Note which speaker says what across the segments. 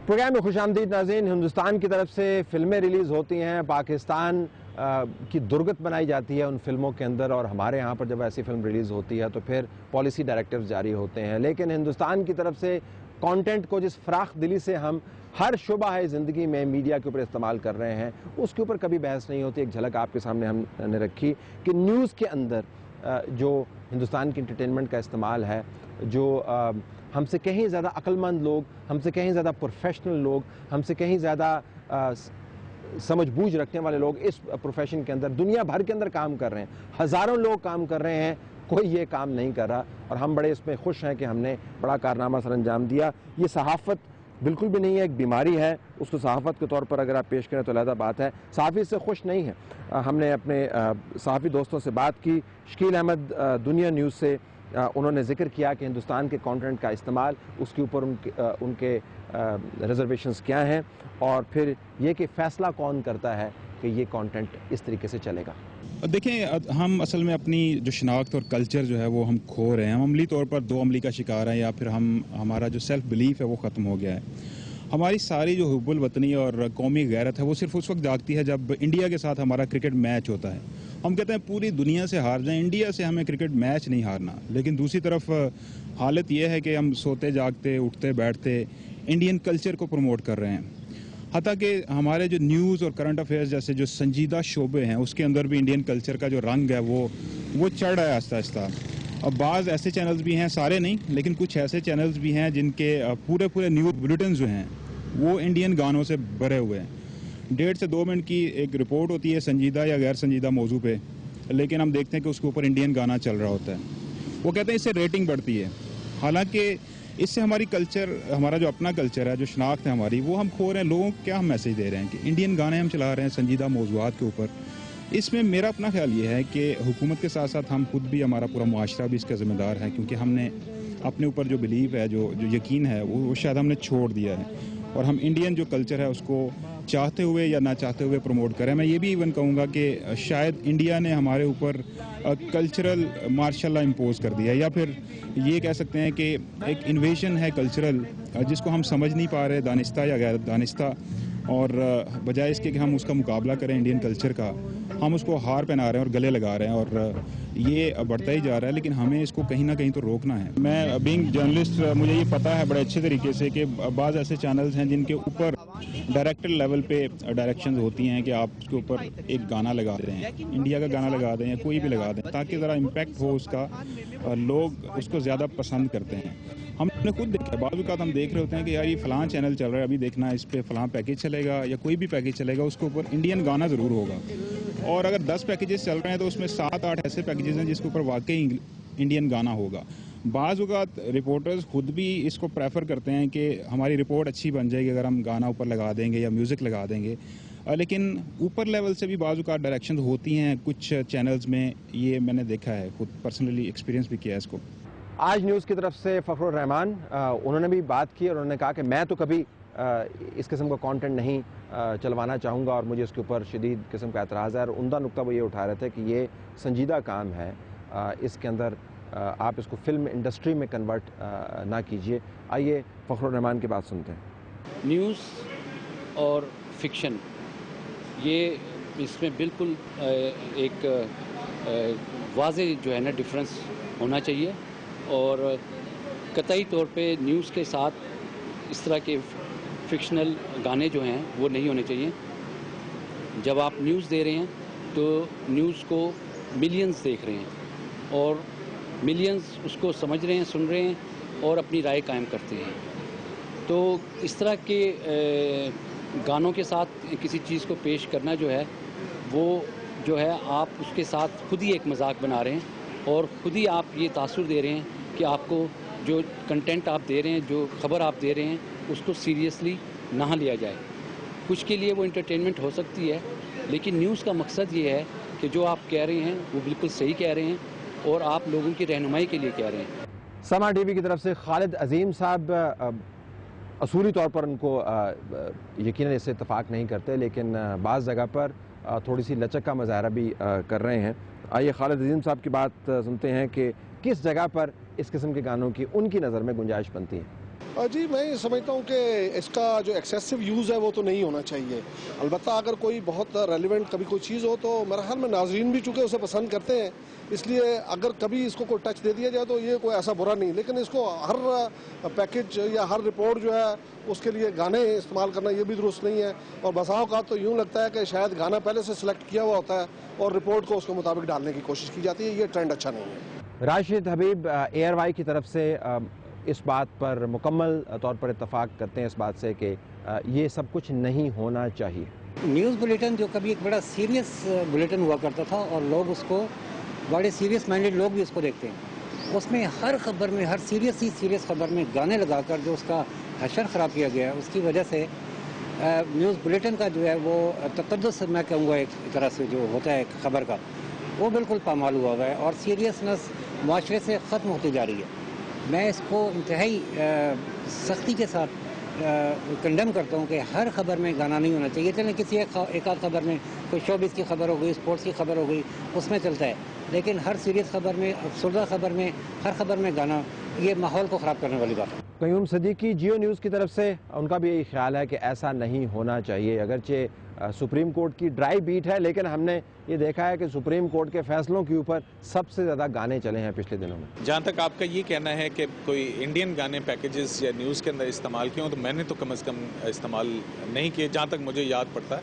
Speaker 1: Programme में खुशामदीद नाज़रीन। हिंदुस्तान की तरफ से फिल्में रिलीज़ होती हैं, पाकिस्तान की दुर्गत बनाई जाती है उन फिल्मों के अंदर, और हमारे यहाँ पर जब ऐसी फिल्म रिलीज़ होती है तो फिर पॉलिसी डायरेक्टिव्स जारी होते हैं। लेकिन हिंदुस्तान की तरफ से कंटेंट को जिस फराख दिली से हम हर शुबा है ज़िंदगी में मीडिया के ऊपर इस्तेमाल कर रहे हैं, उसके ऊपर कभी बहस नहीं होती। एक झलक आपके सामने हमने रखी कि न्यूज़ के अंदर जो हिंदुस्तान की इंटरटेनमेंट का इस्तेमाल है, जो हमसे कहीं ज़्यादा अक्लमंद लोग, हमसे कहीं ज़्यादा प्रोफेशनल लोग, हमसे कहीं ज़्यादा समझ बूझ रखने वाले लोग इस प्रोफेशन के अंदर दुनिया भर के अंदर काम कर रहे हैं। हज़ारों लोग काम कर रहे हैं, कोई ये काम नहीं कर रहा, और हम बड़े इसमें खुश हैं कि हमने बड़ा कारनामा सर अंजाम दिया। ये सहाफ़त बिल्कुल भी नहीं है, एक बीमारी है। उसको सहाफ़त के तौर पर अगर आप पेश करें तो अलग बात है। सहाफ़ी इससे खुश नहीं है। हमने अपने सहाफ़ी दोस्तों से बात की। शकील अहमद दुनिया न्यूज़ से उन्होंने जिक्र किया कि हिंदुस्तान के कंटेंट का इस्तेमाल, उसके ऊपर उनके रिजर्वेशंस क्या हैं, और फिर ये कि फ़ैसला कौन करता है कि ये कंटेंट इस तरीके से चलेगा।
Speaker 2: देखें, हम असल में अपनी जो शनाख्त और कल्चर जो है वो हम खो रहे हैं। हम अमली तौर पर दो अमली का शिकार हैं, या फिर हमारा जो सेल्फ बिलीफ है वो ख़त्म हो गया है। हमारी सारी जो हुब्बुल वतनी और कौमी गैरत है वो सिर्फ उस वक्त जागती है जब इंडिया के साथ हमारा क्रिकेट मैच होता है। हम कहते हैं पूरी दुनिया से हार जाएं, इंडिया से हमें क्रिकेट मैच नहीं हारना। लेकिन दूसरी तरफ हालत यह है कि हम सोते जागते उठते बैठते इंडियन कल्चर को प्रमोट कर रहे हैं। हत्ता कि हमारे जो न्यूज़ और करंट अफेयर्स जैसे जो संजीदा शोबे हैं उसके अंदर भी इंडियन कल्चर का जो रंग है वो चढ़ रहा है आहिस्ता आहिस्ता। अब बाज़ ऐसे चैनल्स भी हैं, सारे नहीं, लेकिन कुछ ऐसे चैनल्स भी हैं जिनके पूरे न्यूज़ बुलेटिन जो हैं वो इंडियन गानों से भरे हुए हैं। 1.5 से 2 मिनट की एक रिपोर्ट होती है संजीदा या गैर संजीदा मौजू पे, लेकिन हम देखते हैं कि उसके ऊपर इंडियन गाना चल रहा होता है। वो कहते हैं इससे रेटिंग बढ़ती है। हालांकि इससे हमारी कल्चर, हमारा जो अपना कल्चर है, जो शनाख्त है हमारी, वो हम खो रहे हैं। लोगों को क्या हम मैसेज दे रहे हैं कि इंडियन गाने हम चला रहे हैं संजीदा मौजूआत के ऊपर। इसमें मेरा अपना ख्याल ये है कि हुकूमत के साथ साथ हम खुद भी, हमारा पूरा मुआशरा भी इसका ज़िम्मेदार है, क्योंकि हमने अपने ऊपर जो बिलीव है, जो यकीन है, वो शायद हमने छोड़ दिया है। और हम इंडियन जो कल्चर है उसको चाहते हुए या ना चाहते हुए प्रमोट करें। मैं ये भी इवन कहूँगा कि शायद इंडिया ने हमारे ऊपर कल्चरल मार्शल लॉ इम्पोज कर दिया है, या फिर ये कह सकते हैं कि एक इन्वेजन है कल्चरल जिसको हम समझ नहीं पा रहे, दानिस्ता या गैर दानिस्ता। और बजाय इसके कि हम उसका मुकाबला करें इंडियन कल्चर का, हम उसको हार पहना रहे हैं और गले लगा रहे हैं, और ये बढ़ता ही जा रहा है। लेकिन हमें इसको कहीं ना कहीं तो रोकना है। मैं बीइंग जर्नलिस्ट, मुझे ये पता है बड़े अच्छे तरीके से कि बाज़ ऐसे चैनल्स हैं जिनके ऊपर डायरेक्टर लेवल पे डायरेक्शंस होती हैं कि आप उसके ऊपर एक गाना लगा दें, इंडिया का गाना लगा दें या कोई भी लगा दें, ताकि ज़रा इम्पैक्ट हो उसका, लोग उसको ज़्यादा पसंद करते हैं। हमने खुद देखा, बाद वक़्त हम देख रहे होते हैं कि यार ये फ़लाँ चैनल चल रहा है, अभी देखना इस पे फ़लाँ पैकेज चलेगा या कोई भी पैकेज चलेगा, उसके ऊपर इंडियन गाना ज़रूर होगा। और अगर 10 पैकेजेस चल रहे हैं तो उसमें 7-8 ऐसे पैकेजेस हैं जिसके ऊपर वाकई इंडियन गाना होगा। बाज़ वक़्त रिपोर्टर्स खुद भी इसको प्रेफर करते हैं कि हमारी रिपोर्ट अच्छी बन जाएगी अगर हम गाना ऊपर लगा देंगे या म्यूज़िक लगा देंगे। लेकिन ऊपर लेवल से भी बाज़ वक़्त डायरेक्शन होती हैं कुछ चैनल्स में, ये मैंने देखा है, खुद पर्सनली एक्सपीरियंस भी किया है इसको।
Speaker 1: आज न्यूज़ की तरफ से फ़खरुर रहमान, उन्होंने भी बात की और उन्होंने कहा कि मैं तो कभी इस किस्म का कंटेंट नहीं चलवाना चाहूँगा, और मुझे उसके ऊपर शदीद किस्म का एतराज़ है। और उम्दा नुक्ता वो ये उठा रहे थे कि ये संजीदा काम है, इसके अंदर आप इसको फिल्म इंडस्ट्री में कन्वर्ट ना कीजिए। आइए फ़खरुर रहमान की बात सुनते हैं।
Speaker 3: न्यूज़ और फिक्शन, ये इसमें बिल्कुल एक वाज़े जो है ना डिफरेंस होना चाहिए, और कतई तौर पे न्यूज़ के साथ इस तरह के फिक्शनल गाने जो हैं वो नहीं होने चाहिए। जब आप न्यूज़ दे रहे हैं तो न्यूज़ को मिलियंस देख रहे हैं और मिलियंस उसको समझ रहे हैं, सुन रहे हैं और अपनी राय कायम करते हैं। तो इस तरह के गानों के साथ किसी चीज़ को पेश करना जो है वो जो है आप उसके साथ खुद ही एक मजाक बना रहे हैं, और ख़ुद ही आप ये तासुर दे रहे हैं कि आपको जो कंटेंट आप दे रहे हैं, जो ख़बर आप दे रहे हैं, उसको सीरियसली ना लिया जाए। कुछ के लिए वो इंटरटेनमेंट हो सकती है, लेकिन न्यूज़ का मकसद ये है कि जो आप कह रहे हैं वो बिल्कुल सही कह रहे हैं और आप लोगों की रहनुमाई के लिए कह रहे हैं।
Speaker 1: समा टीवी की तरफ से खालिद अजीम साहब, असूली तौर पर उनको यकीनन इससे इत्तफाक नहीं करते, लेकिन बाज़ जगह पर थोड़ी सी लचक का मुजाहरा भी कर रहे हैं। आइए खालिद अजीम साहब की बात सुनते हैं कि किस जगह पर इस किस्म के गानों की उनकी नज़र में गुंजाइश बनती है।
Speaker 4: जी मैं ये समझता हूँ कि इसका जो एक्सेसिव यूज़ है वो तो नहीं होना चाहिए। अलबत्ता अगर कोई बहुत रेलिवेंट कभी कोई चीज़ हो तो मेरे ख्याल में नाज़रीन भी चूँकि उसे पसंद करते हैं, इसलिए अगर कभी इसको कोई टच दे दिया जाए तो ये कोई ऐसा बुरा नहीं। लेकिन इसको हर पैकेज या हर रिपोर्ट जो है उसके लिए गाने इस्तेमाल करना ये भी दुरुस्त नहीं है। और बसा औक़ात तो यूँ लगता है कि शायद गाना पहले से सिलेक्ट किया हुआ होता है और रिपोर्ट को उसके मुताबिक डालने की कोशिश की जाती है। ये ट्रेंड अच्छा नहीं है।
Speaker 1: राशिद हबीब ARY की तरफ से इस बात पर मुकम्मल तौर पर इत्तफाक करते हैं इस बात से कि ये सब कुछ नहीं होना चाहिए।
Speaker 5: न्यूज़ बुलेटिन जो कभी एक बड़ा सीरियस बुलेटिन हुआ करता था और लोग उसको बड़े सीरियस माइंडेड लोग भी उसको देखते हैं, उसमें हर खबर में, हर सीरियस खबर में गाने लगाकर जो उसका हशर ख़राब किया गया है, उसकी वजह से न्यूज़ बुलेटिन का जो है वो तक़द्दुस मैं कहूँगा एक तरह से जो होता है खबर का, वो बिल्कुल पामाल हुआ है और सीरियसनेस माशरे से ख़त्म होती जा रही है। मैं इसको इंतहाई सख्ती के साथ कंडेम करता हूँ कि हर खबर में गाना नहीं होना चाहिए। चलें किसी एक आध खबर में कोई शोबिस की खबर हो गई, स्पोर्ट्स की खबर हो गई, उसमें चलता है, लेकिन हर सीरियस खबर में, अफसरदा खबर में, हर खबर में गाना, ये माहौल को ख़राब करने वाली बात है।
Speaker 1: क़य्यूम सदीकी जियो न्यूज़ की तरफ से उनका भी यही ख्याल है कि ऐसा नहीं होना चाहिए। अगरचे सुप्रीम कोर्ट की ड्राई बीट है, लेकिन हमने ये देखा है कि सुप्रीम कोर्ट के फैसलों के ऊपर सबसे ज़्यादा गाने चले हैं पिछले दिनों में।
Speaker 6: जहाँ तक आपका ये कहना है कि कोई इंडियन गाने पैकेजेस या न्यूज़ के अंदर इस्तेमाल किए हों, तो मैंने तो कम से कम इस्तेमाल नहीं किए जहाँ तक मुझे याद पड़ता है।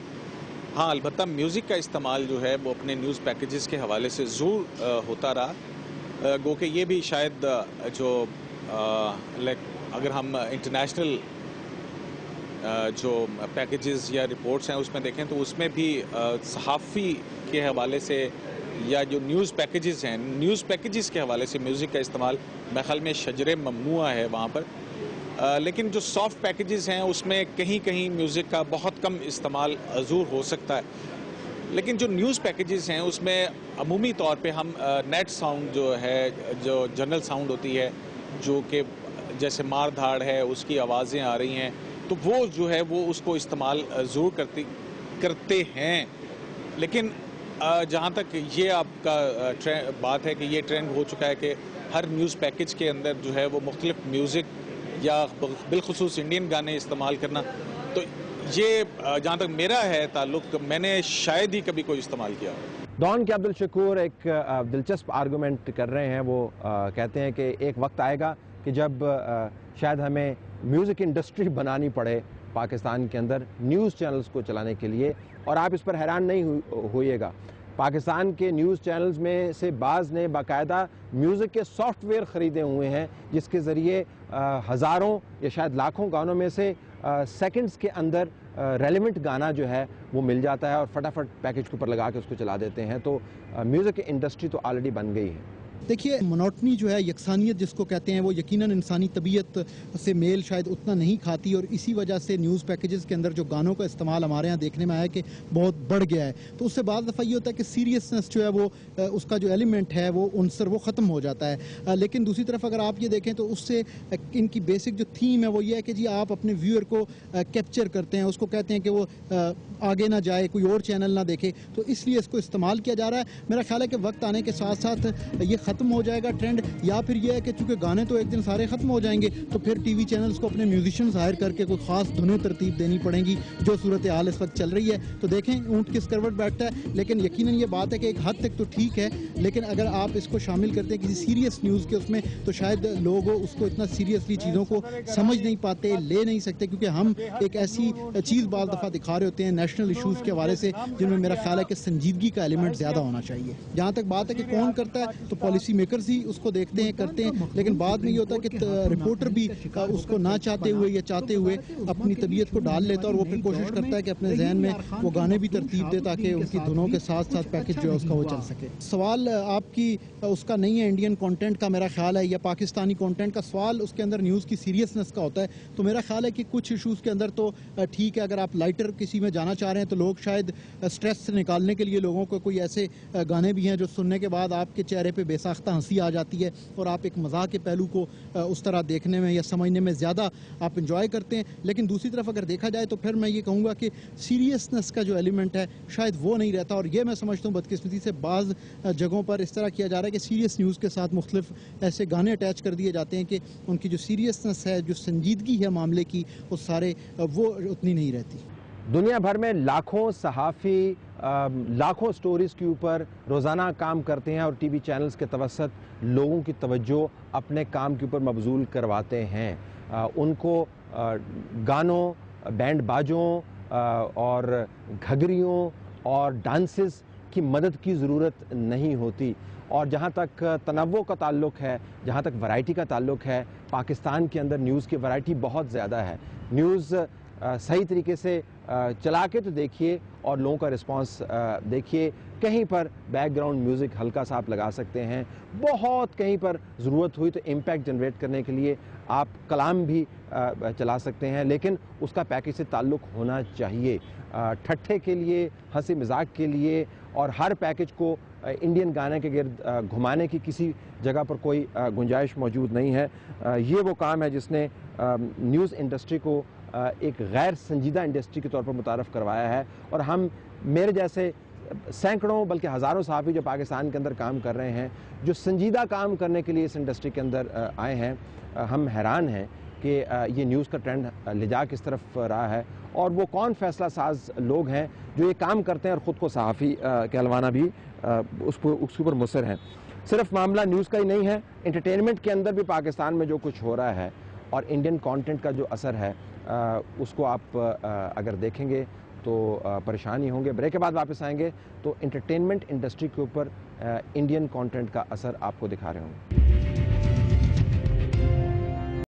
Speaker 6: हाँ, अलबत्ता म्यूज़िक का इस्तेमाल जो है वो अपने न्यूज़ पैकेजेस के हवाले से ज़रूर होता रहा। गो कि ये भी शायद जो अगर हम इंटरनेशनल जो पैकेजेस या रिपोर्ट्स हैं उसमें देखें तो उसमें भी सहाफ़ी के हवाले से या जो न्यूज़ पैकेजेस हैं, न्यूज़ पैकेजेस के हवाले से म्यूज़िक का इस्तेमाल मेरे ख्याल में शजरे ममनुआ है वहाँ पर। लेकिन जो सॉफ्ट पैकेजेस हैं उसमें कहीं कहीं म्यूज़िक का बहुत कम इस्तेमाल ज़रूर हो सकता है। लेकिन जो न्यूज़ पैकेजेस हैं उसमें अमूमी तौर पे हम नेट साउंड जो है, जो जनरल साउंड होती है, जो कि जैसे मार धाड़ है उसकी आवाज़ें आ रही हैं, तो वो जो है वो उसको इस्तेमाल ज़रूर करते हैं। लेकिन जहाँ तक ये आपका बात है कि ये ट्रेंड हो चुका है कि हर न्यूज़ पैकेज के अंदर जो है वो मुख्तलिफ म्यूज़िक या बिलखुसूस इंडियन गाने इस्तेमाल करना, तो ये जहाँ तक मेरा है ताल्लुक़, मैंने शायद ही कभी कोई इस्तेमाल किया।
Speaker 1: डॉन के अब्दुल शकूर एक दिलचस्प आर्गूमेंट कर रहे हैं। वो कहते हैं कि एक वक्त आएगा कि जब शायद हमें म्यूज़िक इंडस्ट्री बनानी पड़े पाकिस्तान के अंदर न्यूज़ चैनल्स को चलाने के लिए। और आप इस पर हैरान नहीं होइएगा, पाकिस्तान के न्यूज़ चैनल्स में से बाज़ ने बाकायदा म्यूज़िक के सॉफ्टवेयर ख़रीदे हुए हैं जिसके ज़रिए हज़ारों या शायद लाखों गानों में से सेकंड्स के अंदर रेलेवेंट गाना जो है वो मिल जाता है और फटाफट पैकेज के ऊपर लगा के उसको चला देते हैं। तो म्यूज़िक इंडस्ट्री तो ऑलरेडी बन गई है।
Speaker 7: देखिए, मोनोटनी जो है, यकसानियत जिसको कहते हैं, वो यकीनन इंसानी तबीयत से मेल शायद उतना नहीं खाती और इसी वजह से न्यूज़ पैकेजेस के अंदर जो गानों का इस्तेमाल हमारे यहाँ देखने में आया कि बहुत बढ़ गया है। तो उससे बाद दफ़ा ये होता है कि सीरियसनेस जो है वो उसका जो एलिमेंट है वो उनसर वो ख़त्म हो जाता है। लेकिन दूसरी तरफ अगर आप ये देखें तो उससे इनकी बेसिक जो थीम है वो ये है कि जी आप अपने व्यूअर को कैप्चर करते हैं, उसको कहते हैं कि वो आगे ना जाए, कोई और चैनल ना देखे, तो इसलिए इसको इस्तेमाल किया जा रहा है। मेरा ख्याल है कि वक्त आने के साथ साथ ये ख़त्म हो जाएगा ट्रेंड, या फिर ये है कि चूंकि गाने तो एक दिन सारे ख़त्म हो जाएंगे तो फिर टीवी चैनल्स को अपने म्यूजिशियंस हायर करके कोई ख़ास धुनें तरतीब देनी पड़ेंगी, जो सूरत हाल इस वक्त चल रही है। तो देखें ऊँट किस करवट बैठता है। लेकिन यकीनन ये बात है कि एक हद तक तो ठीक है, लेकिन अगर आप इसको शामिल करते हैं किसी सीरियस न्यूज़ के उसमें, तो शायद लोग उसको इतना सीरियसली चीज़ों को समझ नहीं पाते, ले नहीं सकते, क्योंकि हम एक ऐसी चीज़ बार दफ़ा दिखा रहे होते हैं नेशनल इशूज़ के हवाले से जिनमें मेरा ख्याल है कि संजीदगी का एलिमेंट ज़्यादा होना चाहिए। जहाँ तक बात है कि कौन करता है, तो पॉलिसी मेकर्स ही उसको देखते हैं, करते हैं, लेकिन बाद में ये होता है कि रिपोर्टर भी उसको ना चाहते हुए या चाहते हुए अपनी तबीयत को डाल लेता है और वो फिर कोशिश करता है कि अपने जहन में वो गाने भी तरतीब दे ताकि उनकी धुनों के साथ साथ पैकेज जो है उसका वो चल सके। सवाल आपकी उसका नहीं है इंडियन कंटेंट का, मेरा ख्याल है, या पाकिस्तानी कंटेंट का सवाल, उसके अंदर न्यूज़ की सीरियसनेस का होता है। तो मेरा ख्याल है कि कुछ इशूज़ के अंदर तो ठीक है, अगर आप लाइटर किसी में जाना चाह रहे हैं तो लोग शायद स्ट्रेस से निकालने के लिए लोगों को कोई ऐसे गाने भी हैं जो सुनने के बाद आपके चेहरे पे बेसाख्ता नाख्ता हंसी आ जाती है और आप एक मज़ाक के पहलू को उस तरह देखने में या समझने में ज़्यादा आप इंजॉय करते हैं। लेकिन दूसरी तरफ अगर देखा जाए तो फिर मैं ये कहूँगा कि सीरियसनेस का जो एलिमेंट है शायद वो नहीं रहता, और ये मैं समझता हूँ बदकिस्मती से बाज़ जगहों पर इस तरह किया जा रहा है कि सीरियस न्यूज़ के साथ मुख्तलिफ ऐसे गाने अटैच कर दिए जाते हैं कि उनकी जो सीरियसनेस है, जो संजीदगी है मामले की, वो सारे वो उतनी नहीं रहती।
Speaker 1: दुनिया भर में लाखों सहाफ़ी लाखों स्टोरीज़ के ऊपर रोज़ाना काम करते हैं और टीवी चैनल्स के तवस्सुत लोगों की तवज्जो अपने काम के ऊपर मबजूल करवाते हैं। उनको गानों, बैंड बाजों और घघरियों और डांसेस की मदद की ज़रूरत नहीं होती। और जहाँ तक तनव्वुर का ताल्लुक़ है, जहाँ तक वैरायटी का ताल्लुक़ है, पाकिस्तान के अंदर न्यूज़ की वैरायटी बहुत ज़्यादा है। न्यूज़ सही तरीके से चला के तो देखिए और लोगों का रिस्पांस देखिए। कहीं पर बैकग्राउंड म्यूज़िक हल्का सा आप लगा सकते हैं, बहुत कहीं पर ज़रूरत हुई तो इम्पैक्ट जनरेट करने के लिए आप कलाम भी चला सकते हैं, लेकिन उसका पैकेज से ताल्लुक़ होना चाहिए। ठट्ठे के लिए, हंसी मजाक के लिए, और हर पैकेज को इंडियन गाने के गिर्द घुमाने की किसी जगह पर कोई गुंजाइश मौजूद नहीं है। ये वो काम है जिसने न्यूज़ इंडस्ट्री को एक गैर संजीदा इंडस्ट्री के तौर पर मुतारफ़ करवाया है। और हम, मेरे जैसे सैकड़ों बल्कि हज़ारों सहाफ़ी जो पाकिस्तान के अंदर काम कर रहे हैं, जो संजीदा काम करने के लिए इस इंडस्ट्री के अंदर आए हैं, हम हैरान हैं कि ये न्यूज़ का ट्रेंड ले जा किस तरफ रहा है, और वो कौन फ़ैसला साज लोग हैं जो ये काम करते हैं और ख़ुद को सहाफ़ी कहलवाना भी उसके ऊपर मुसर हैं। सिर्फ मामला न्यूज़ का ही नहीं है, एंटरटेनमेंट के अंदर भी पाकिस्तान में जो कुछ हो रहा है और इंडियन कंटेंट का जो असर है उसको आप अगर देखेंगे तो परेशानी होंगे। ब्रेक के बाद वापस आएंगे तो एंटरटेनमेंट इंडस्ट्री के ऊपर इंडियन कंटेंट का असर आपको दिखा रहे होंगे।